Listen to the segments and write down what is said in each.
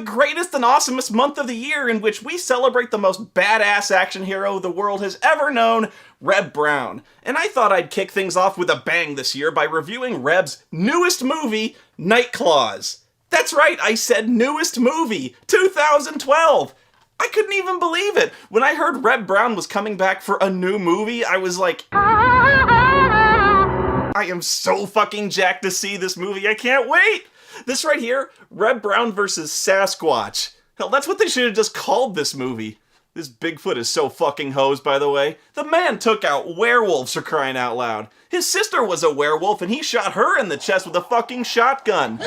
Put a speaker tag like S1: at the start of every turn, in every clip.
S1: greatest and awesomest month of the year in which we celebrate the most badass action hero the world has ever known, Reb Brown. And I thought I'd kick things off with a bang this year by reviewing Reb's newest movie, Night Claws. That's right, I said newest movie, 2012. I couldn't even believe it. When I heard Reb Brown was coming back for a new movie, I was like, I am so fucking jacked to see this movie, I can't wait! This right here, Reb Brown versus Sasquatch. Hell, that's what they should have just called this movie. This Bigfoot is so fucking hosed, by the way. The man took out werewolves for crying out loud. His sister was a werewolf and he shot her in the chest with a fucking shotgun.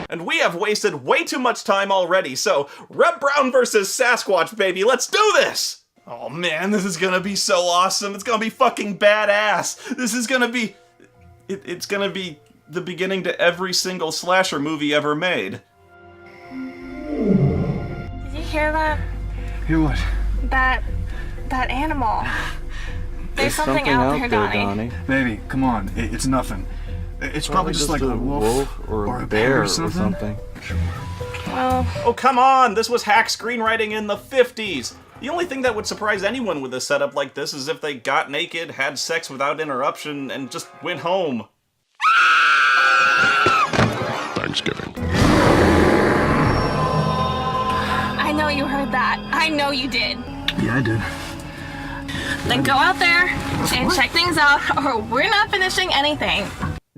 S1: And we have wasted way too much time already, so Reb Brown versus Sasquatch, baby, let's do this! Oh man, this is gonna be so awesome. It's gonna be fucking badass. This is gonna be... It's gonna be the beginning to every single slasher movie ever made.
S2: Did you hear that?
S3: Hear what?
S2: That animal. There's something out there, Donnie.
S3: Baby, come on. It's nothing. It's probably just like a wolf
S4: or a bear or something.
S2: Well...
S1: Oh, come on! This was hack screenwriting in the 50s! The only thing that would surprise anyone with a setup like this is if they got naked, had sex without interruption, and just went home.
S5: Thanksgiving.
S2: I know you heard that. I know you did.
S3: Yeah, I did.
S2: Then go out there and check things out, or we're not finishing anything.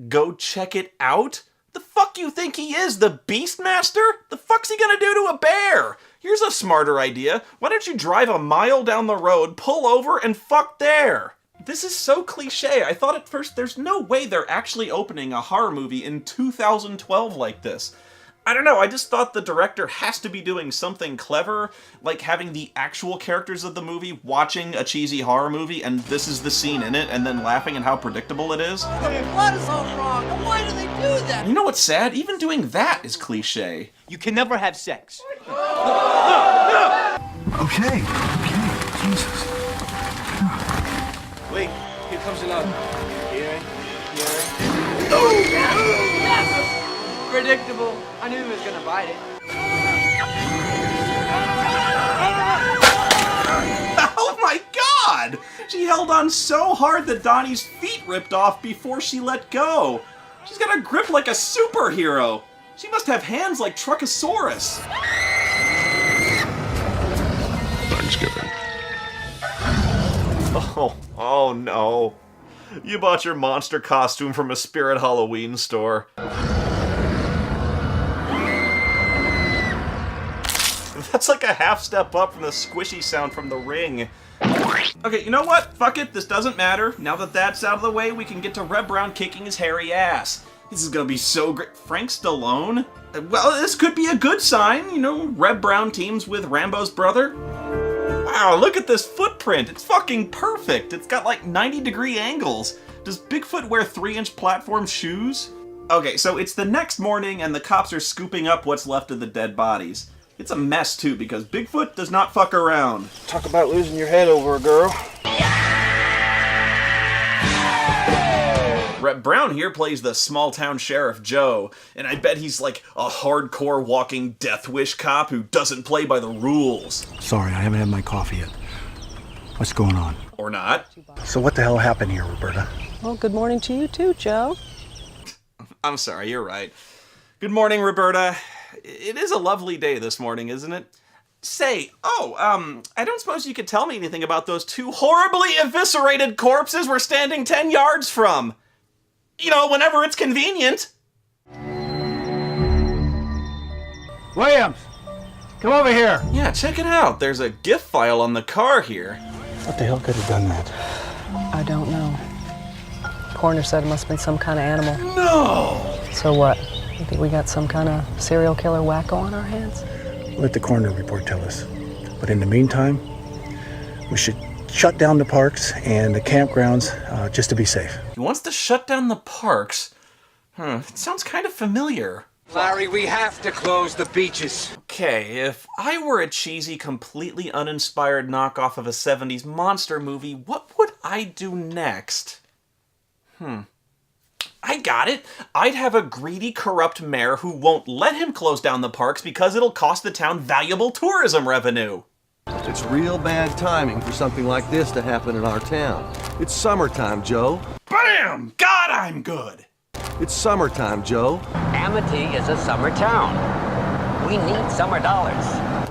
S1: Go check it out? The fuck you think he is, the Beastmaster? The fuck's he gonna do to a bear? Here's a smarter idea. Why don't you drive a mile down the road, pull over, and fuck there? This is so cliche. I thought at first there's no way they're actually opening a horror movie in 2012 like this. I don't know, I just thought the director has to be doing something clever, like having the actual characters of the movie watching a cheesy horror movie, and this is the scene in it, and then laughing at how predictable it is.
S6: Hey, what is all wrong? Why do they do that?
S1: You know what's sad? Even doing that is cliche.
S6: You can never have sex.
S3: Okay. Jesus.
S6: Wait, here comes another. Here. Predictable. I knew he was gonna bite it.
S1: Oh my god! She held on so hard that Donnie's feet ripped off before she let go. She's got a grip like a superhero. She must have hands like Truckosaurus.
S5: Thanksgiving.
S1: Oh no. You bought your monster costume from a Spirit Halloween store. That's like a half step up from the squishy sound from The Ring. Okay, you know what? Fuck it, this doesn't matter. Now that that's out of the way, we can get to Reb Brown kicking his hairy ass. This is gonna be so great. Frank Stallone? Well, this could be a good sign. You know, Reb Brown teams with Rambo's brother. Wow, look at this footprint. It's fucking perfect. It's got like 90-degree angles. Does Bigfoot wear 3-inch platform shoes? Okay, so it's the next morning and the cops are scooping up what's left of the dead bodies. It's a mess too because Bigfoot does not fuck around.
S4: Talk about losing your head over a girl.
S1: Reb Brown here plays the small-town sheriff Joe, and I bet he's like a hardcore walking death wish cop who doesn't play by the rules.
S7: Sorry, I haven't had my coffee yet. What's going on?
S1: Or not.
S7: So what the hell happened here, Roberta?
S8: Well, good morning to you too, Joe.
S1: I'm sorry, you're right. Good morning, Roberta. It is a lovely day this morning, isn't it? Say, I don't suppose you could tell me anything about those 2 horribly eviscerated corpses we're standing 10 yards from. You know, whenever it's convenient.
S4: Williams, come over here.
S1: Yeah, check it out. There's a GIF file on the car here.
S7: What the hell could have done that?
S8: I don't know. Coroner said it must have been some kind of animal.
S1: No!
S8: So what? You think we got some kind of serial killer wacko on our hands?
S7: Let the coroner report tell us. But in the meantime, we should shut down the parks and the campgrounds just to be safe.
S1: He wants to shut down the parks? It sounds kind of familiar.
S6: Larry, we have to close the beaches.
S1: Okay, if I were a cheesy, completely uninspired knockoff of a 70s monster movie, what would I do next? I got it. I'd have a greedy, corrupt mayor who won't let him close down the parks because it'll cost the town valuable tourism revenue.
S9: It's real bad timing for something like this to happen in our town. It's summertime, Joe.
S1: Bam! God, I'm good!
S9: It's summertime, Joe.
S10: Amity is a summer town. We need summer dollars.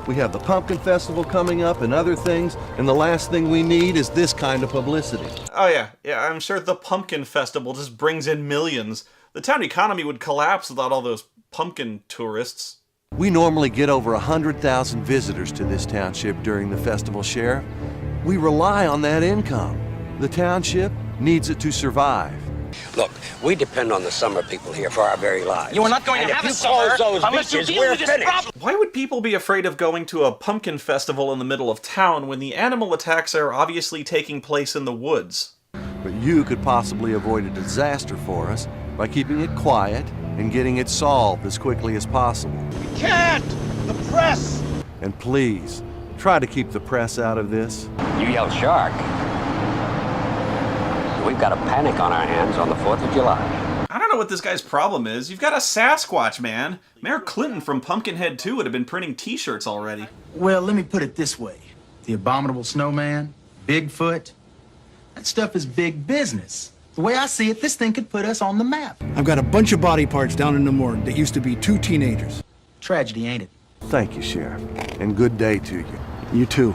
S9: We have the Pumpkin Festival coming up and other things, and the last thing we need is this kind of publicity.
S1: Oh yeah, I'm sure the Pumpkin Festival just brings in millions. The town economy would collapse without all those pumpkin tourists.
S9: We normally get over 100,000 visitors to this township during the festival, Sheriff. We rely on that income. The township needs it to survive.
S10: Look, we depend on the summer people here for our very lives.
S6: You are not going to have a summer unless you deal with this problem.
S1: Why would people be afraid of going to a pumpkin festival in the middle of town when the animal attacks are obviously taking place in the woods?
S9: But you could possibly avoid a disaster for us by keeping it quiet and getting it solved as quickly as possible.
S4: We can't! The press!
S9: And please, try to keep the press out of this.
S10: You yell shark. We've got a panic on our hands on the 4th of July.
S1: I don't know what this guy's problem is. You've got a Sasquatch, man. Mayor Clinton from Pumpkinhead 2 would have been printing t-shirts already.
S11: Well, let me put it this way. The abominable snowman, Bigfoot, that stuff is big business. The way I see it, this thing could put us on the map.
S7: I've got a bunch of body parts down in the morgue that used to be 2 teenagers.
S11: Tragedy, ain't it?
S9: Thank you, Sheriff, and good day to you.
S7: You too.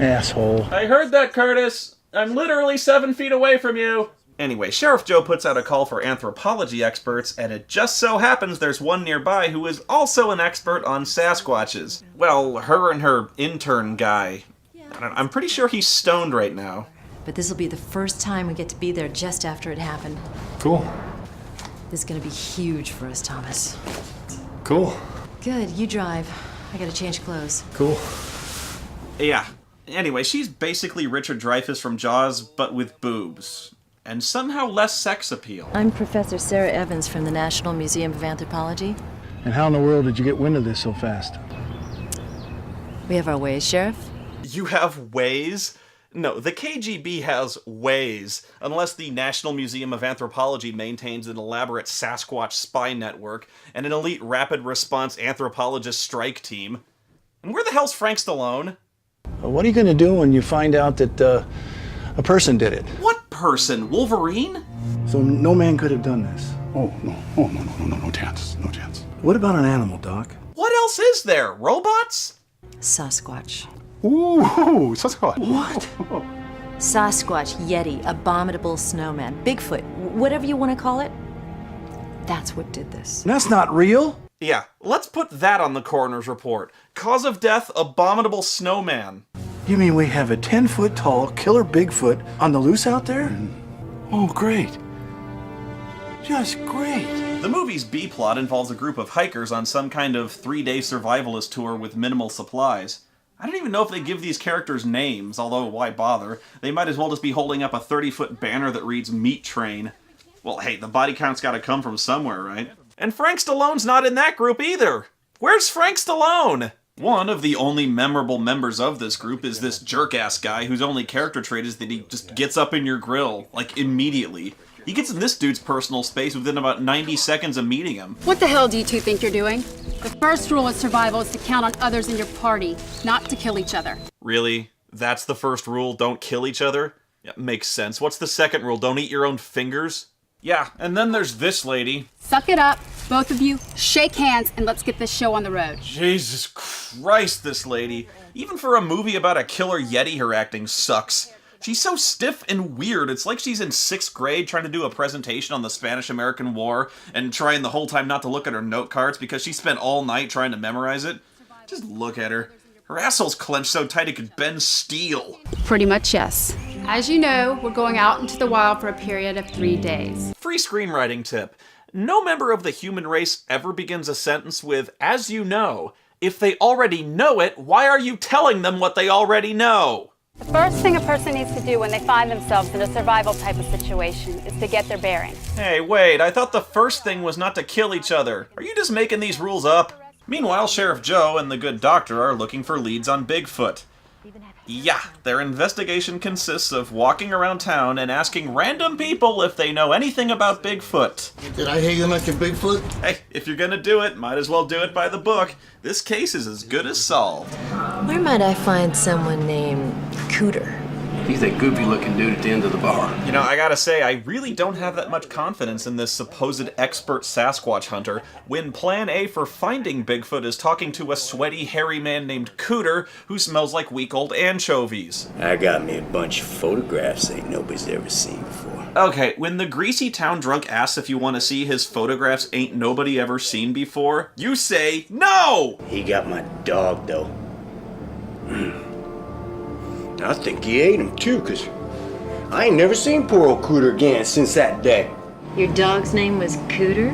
S7: Asshole.
S1: I heard that, Curtis. I'm literally 7 feet away from you. Anyway, Sheriff Joe puts out a call for anthropology experts, and it just so happens there's one nearby who is also an expert on Sasquatches. Well, her and her intern guy. I'm pretty sure he's stoned right now.
S12: But this will be the first time we get to be there just after it happened.
S3: Cool.
S12: This is gonna be huge for us, Thomas.
S3: Cool.
S12: Good, you drive. I gotta change clothes.
S3: Cool.
S1: Yeah. Anyway, she's basically Richard Dreyfuss from Jaws, but with boobs. And somehow less sex appeal.
S12: I'm Professor Sarah Evans from the National Museum of Anthropology.
S7: And how in the world did you get wind of this so fast?
S12: We have our ways, Sheriff.
S1: You have ways? No, the KGB has ways, unless the National Museum of Anthropology maintains an elaborate Sasquatch spy network and an elite rapid response anthropologist strike team. And where the hell's Frank Stallone?
S7: What are you going to do when you find out that a person did it?
S1: What person? Wolverine?
S7: So no man could have done this.
S3: Oh, no, no chance, no chance.
S7: What about an animal, Doc?
S1: What else is there? Robots?
S12: Sasquatch.
S3: Ooh, Sasquatch.
S7: What?
S12: Sasquatch, Yeti, abominable snowman, Bigfoot, whatever you want to call it. That's what did this.
S7: That's not real.
S1: Yeah, let's put that on the coroner's report. Cause of death, abominable snowman.
S7: You mean we have a 10-foot tall killer Bigfoot on the loose out there? Oh, great. Just great.
S1: The movie's B-plot involves a group of hikers on some kind of 3-day survivalist tour with minimal supplies. I don't even know if they give these characters names, although why bother? They might as well just be holding up a 30-foot banner that reads Meat Train. Well, hey, the body count's gotta come from somewhere, right? And Frank Stallone's not in that group either! Where's Frank Stallone? One of the only memorable members of this group is this jerk-ass guy whose only character trait is that he just gets up in your grill, like, immediately. He gets in this dude's personal space within about 90 seconds of meeting him.
S13: What the hell do you two think you're doing? The first rule of survival is to count on others in your party, not to kill each other.
S1: Really? That's the first rule? Don't kill each other? Yeah, makes sense. What's the second rule? Don't eat your own fingers? Yeah, and then there's this lady.
S13: Suck it up, both of you, shake hands, and let's get this show on the road.
S1: Jesus Christ, this lady. Even for a movie about a killer Yeti, her acting sucks. She's so stiff and weird. It's like she's in 6th grade trying to do a presentation on the Spanish-American War and trying the whole time not to look at her note cards because she spent all night trying to memorize it. Just look at her. Her asshole's clenched so tight it could bend steel.
S13: Pretty much, yes. As you know, we're going out into the wild for a period of 3 days.
S1: Free screenwriting tip. No member of the human race ever begins a sentence with, "as you know." If they already know it, why are you telling them what they already know?
S13: The first thing a person needs to do when they find themselves in a survival type of situation is to get their bearings.
S1: Hey, wait, I thought the first thing was not to kill each other. Are you just making these rules up? Meanwhile, Sheriff Joe and the good doctor are looking for leads on Bigfoot. Yeah, their investigation consists of walking around town and asking random people if they know anything about Bigfoot.
S14: Did I hear you mention Bigfoot?
S1: Hey, if you're gonna do it, might as well do it by the book. This case is as good as solved.
S12: Where might I find someone named Cooter?
S15: He's that goofy-looking dude at the end of the bar.
S1: You know, I gotta say, I really don't have that much confidence in this supposed expert Sasquatch hunter when plan A for finding Bigfoot is talking to a sweaty, hairy man named Cooter who smells like week-old anchovies.
S16: I got me a bunch of photographs ain't nobody's ever seen before.
S1: Okay, when the greasy town drunk asks if you want to see his photographs ain't nobody ever seen before, you say no!
S16: He got my dog, though. I think he ate him, too, 'cause I ain't never seen poor old Cooter again since that day.
S12: Your dog's name was Cooter?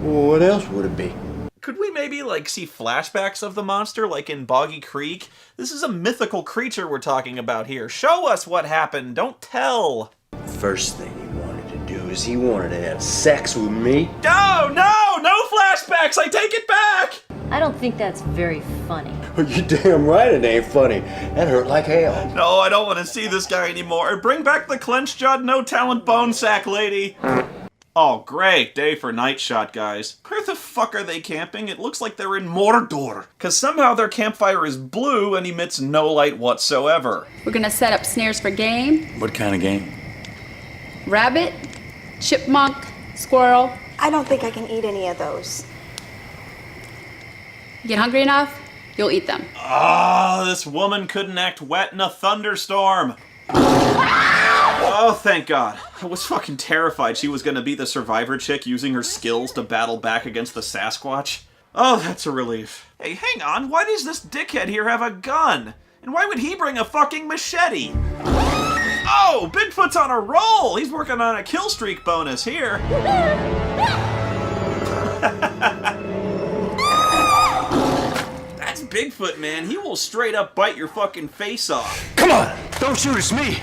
S16: Well, what else would it be?
S1: Could we maybe, see flashbacks of the monster, like in Boggy Creek? This is a mythical creature we're talking about here. Show us what happened, don't tell!
S16: First thing he wanted to do is he wanted to have sex with me.
S1: No flashbacks! I take it back!
S12: I don't think that's very funny.
S16: You're damn right it ain't funny. That hurt like hell.
S1: No, I don't want to see this guy anymore. Bring back the clenched-jawed, no-talent bone sack lady. Oh, great day for night shot, guys. Where the fuck are they camping? It looks like they're in Mordor. Because somehow their campfire is blue and emits no light whatsoever.
S13: We're gonna set up snares for game.
S3: What kind of game?
S13: Rabbit, chipmunk, squirrel.
S17: I don't think I can eat any of those.
S13: You get hungry enough, you'll eat them.
S1: Ah, this woman couldn't act wet in a thunderstorm. Oh, thank God. I was fucking terrified she was gonna be the survivor chick using her skills to battle back against the Sasquatch. Oh, that's a relief. Hey, hang on, why does this dickhead here have a gun? And why would he bring a fucking machete? Oh, Bigfoot's on a roll! He's working on a kill streak bonus here. That's Bigfoot, man. He will straight up bite your fucking face off.
S3: Come on! Don't shoot, it's me!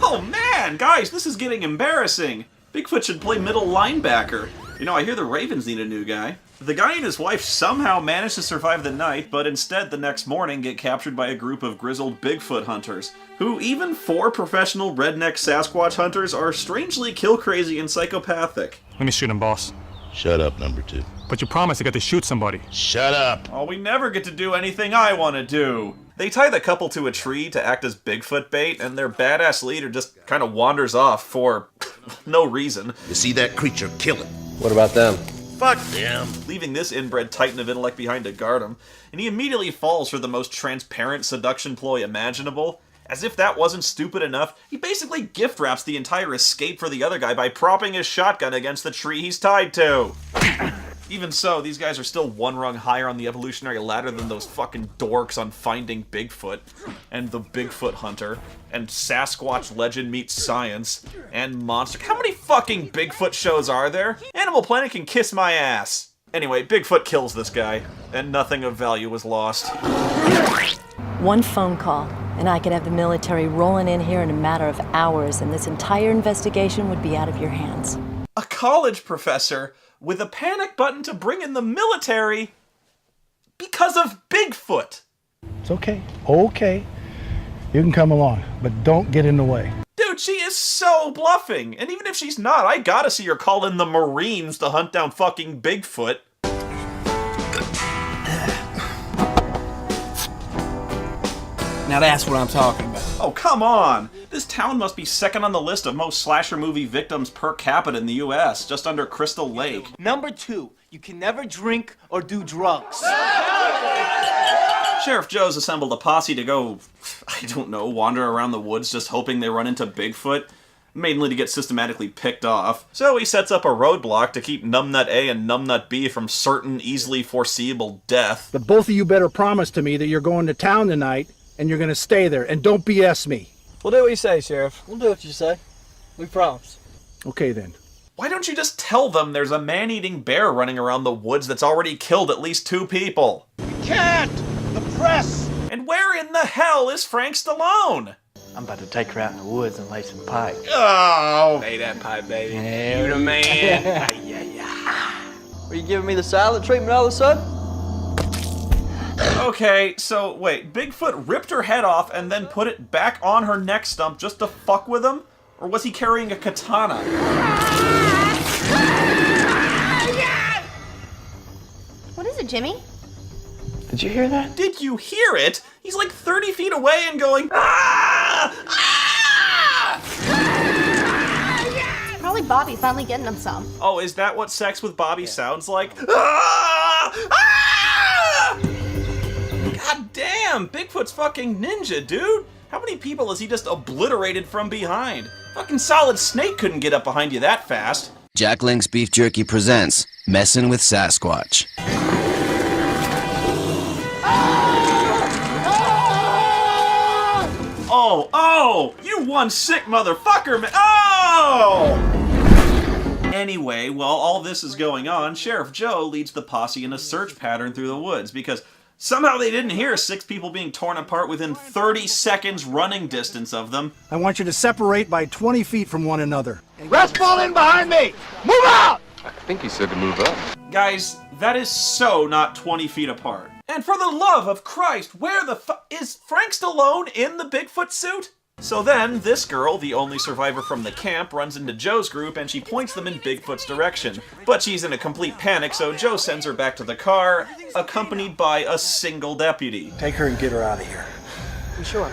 S1: Oh man, guys, this is getting embarrassing. Bigfoot should play middle linebacker. You know, I hear the Ravens need a new guy. The guy and his wife somehow managed to survive the night, but instead the next morning get captured by a group of grizzled Bigfoot hunters, who even for professional redneck Sasquatch hunters are strangely kill-crazy and psychopathic.
S18: Let me shoot him, boss.
S5: Shut up, number 2.
S18: But you promised you got to shoot somebody.
S5: Shut up!
S1: Oh, we never get to do anything I want to do. They tie the couple to a tree to act as Bigfoot bait, and their badass leader just kind of wanders off for no reason.
S5: You see that creature, kill it.
S10: What about them?
S1: Fuck them! Leaving this inbred titan of intellect behind to guard him, and he immediately falls for the most transparent seduction ploy imaginable. As if that wasn't stupid enough, he basically gift wraps the entire escape for the other guy by propping his shotgun against the tree he's tied to. Even so, these guys are still one rung higher on the evolutionary ladder than those fucking dorks on Finding Bigfoot, and The Bigfoot Hunter, and Sasquatch Legend Meets Science, and Monster. How many fucking Bigfoot shows are there? Animal Planet can kiss my ass. Anyway, Bigfoot kills this guy, and nothing of value was lost.
S12: One phone call, and I could have the military rolling in here in a matter of hours, and this entire investigation would be out of your hands.
S1: A college professor with a panic button to bring in the military because of Bigfoot.
S7: It's okay. Okay. You can come along, but don't get in the way.
S1: Dude, she is so bluffing. And even if she's not, I gotta see her call in the Marines to hunt down fucking Bigfoot.
S6: Now that's what I'm talking about.
S1: Oh, come on! This town must be second on the list of most slasher movie victims per capita in the US, just under Crystal Lake.
S6: Number 2, you can never drink or do drugs.
S1: Sheriff Joe's assembled a posse to go, I don't know, wander around the woods just hoping they run into Bigfoot, mainly to get systematically picked off. So he sets up a roadblock to keep Numbnut A and Numbnut B from certain, easily foreseeable death.
S7: But both of you better promise to me that you're going to town tonight and you're going to stay there, and don't BS me.
S6: We'll do what you say, Sheriff. We'll do what you say. We promise.
S7: Okay, then.
S1: Why don't you just tell them there's a man-eating bear running around the woods that's already killed at least 2 people?
S4: Can't! The press!
S1: And where in the hell is Frank Stallone?
S6: I'm about to take her out in the woods and lay some pipe.
S1: Oh!
S6: Lay that pipe, baby. Yeah, you the man. Yeah. Were you giving me the silent treatment all of a sudden?
S1: Okay, so wait, Bigfoot ripped her head off and then put it back on her neck stump just to fuck with him? Or was he carrying a katana?
S17: What is it, Jimmy?
S1: Did you hear that? Did you hear it? He's like 30 feet away and going, ah! Ah!
S17: Probably Bobby finally getting him some.
S1: Oh, is that what sex with Bobby sounds like? Ah! Ah! God damn, Bigfoot's fucking ninja, dude. How many people has he just obliterated from behind? Fucking Solid Snake couldn't get up behind you that fast.
S19: Jack Link's Beef Jerky presents Messin' with Sasquatch.
S1: Oh, you one sick motherfucker, man. Oh! Anyway, while all this is going on, Sheriff Joe leads the posse in a search pattern through the woods because somehow they didn't hear 6 people being torn apart within 30 seconds running distance of them.
S3: I want you to separate by 20 feet from one another.
S4: Rest fall in behind me! Move out!
S20: I think he said to move up.
S1: Guys, that is so not 20 feet apart. And for the love of Christ, where the is Frank Stallone in the Bigfoot suit? So then, this girl, the only survivor from the camp, runs into Joe's group and she points them in Bigfoot's direction. But she's in a complete panic, so Joe sends her back to the car, accompanied by a single deputy.
S7: Take her and get her out of here.
S6: You sure?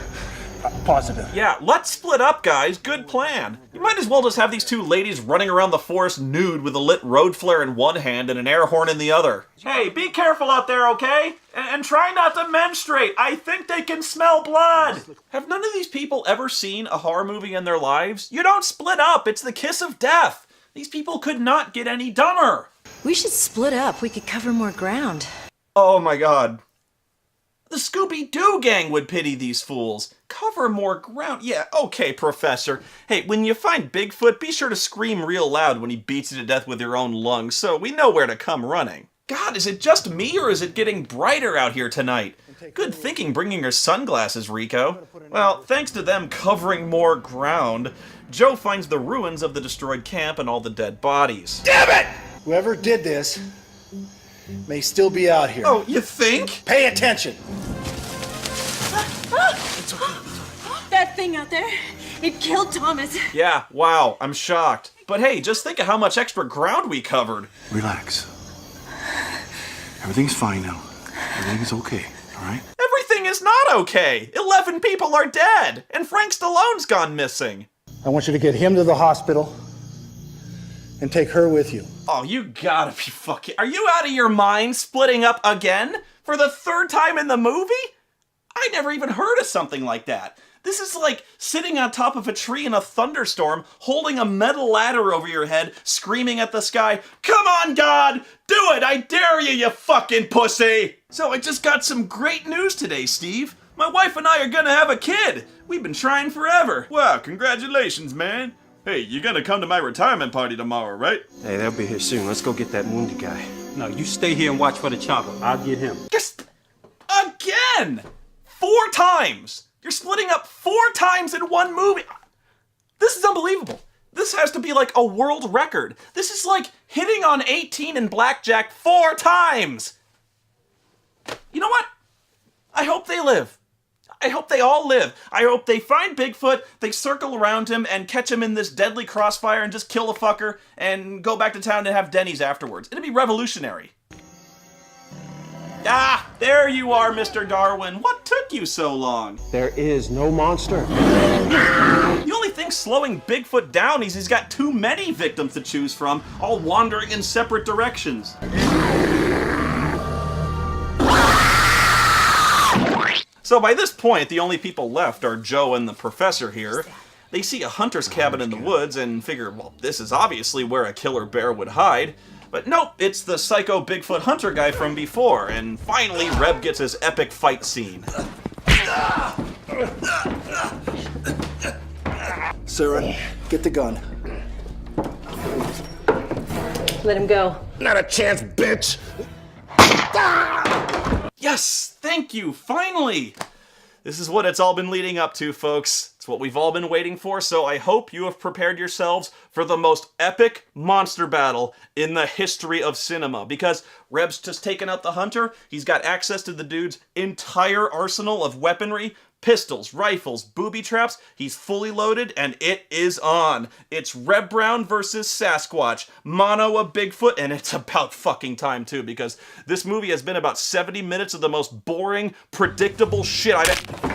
S7: Positive.
S1: Yeah, let's split up, guys. Good plan. You might as well just have these 2 ladies running around the forest nude with a lit road flare in one hand and an air horn in the other. Hey, be careful out there, okay? And try not to menstruate. I think they can smell blood. Have none of these people ever seen a horror movie in their lives? You don't split up. It's the kiss of death. These people could not get any dumber.
S12: We should split up. We could cover more ground.
S1: Oh my god. The Scooby-Doo gang would pity these fools. Cover more ground. Yeah, okay, Professor. Hey, when you find Bigfoot, be sure to scream real loud when he beats you to death with your own lungs, so we know where to come running. God, is it just me, or is it getting brighter out here tonight? Good thinking bringing your sunglasses, Rico. Well, thanks to them covering more ground, Joe finds the ruins of the destroyed camp and all the dead bodies.
S4: Damn it!
S3: Whoever did this may still be out here.
S1: Oh, you think?
S3: Pay attention.
S2: That thing out there, it killed Thomas.
S1: Yeah, wow, I'm shocked. But hey, just think of how much extra ground we covered.
S3: Relax. Everything's fine now. Everything is okay, all right?
S1: Everything is not okay. 11 people are dead, and Frank Stallone's gone missing.
S7: I want you to get him to the hospital and take her with you.
S1: Oh, you gotta be fucking... Are you out of your mind splitting up again? For the 3rd time in the movie? I never even heard of something like that. This is like sitting on top of a tree in a thunderstorm, holding a metal ladder over your head, screaming at the sky, "Come on, God! Do it! I dare you, you fucking pussy!" So I just got some great news today, Steve. My wife and I are gonna have a kid. We've been trying forever. Wow, congratulations, man. Hey, you're gonna come to my retirement party tomorrow, right?
S15: Hey, they'll be here soon. Let's go get that wounded guy. No, you stay here and watch for the chopper. I'll get him.
S1: Just again! 4 times! You're splitting up 4 times in one movie! This is unbelievable. This has to be like a world record. This is like hitting on 18 in blackjack 4 times! You know what? I hope they live. I hope they all live. I hope they find Bigfoot, they circle around him and catch him in this deadly crossfire and just kill the fucker and go back to town and have Denny's afterwards. It'd be revolutionary. Ah, there you are, Mr. Darwin. What took you so long?
S15: There is no monster.
S1: The only thing slowing Bigfoot down is he's got too many victims to choose from, all wandering in separate directions. So by this point, the only people left are Joe and the professor here. They see a hunter's cabin in the woods and figure, well, this is obviously where a killer bear would hide. But nope, it's the psycho Bigfoot hunter guy from before, and finally Reb gets his epic fight scene.
S7: Sarah, get the gun.
S12: Let him go.
S5: Not a chance, bitch!
S1: Yes, thank you, finally! This is what it's all been leading up to, folks. It's what we've all been waiting for, so I hope you have prepared yourselves for the most epic monster battle in the history of cinema. Because Reb's just taken out the hunter, he's got access to the dude's entire arsenal of weaponry, pistols, rifles, booby traps, he's fully loaded, and it is on. It's Reb Brown versus Sasquatch, mono a Bigfoot, and it's about fucking time too, because this movie has been about 70 minutes of the most boring, predictable shit I've...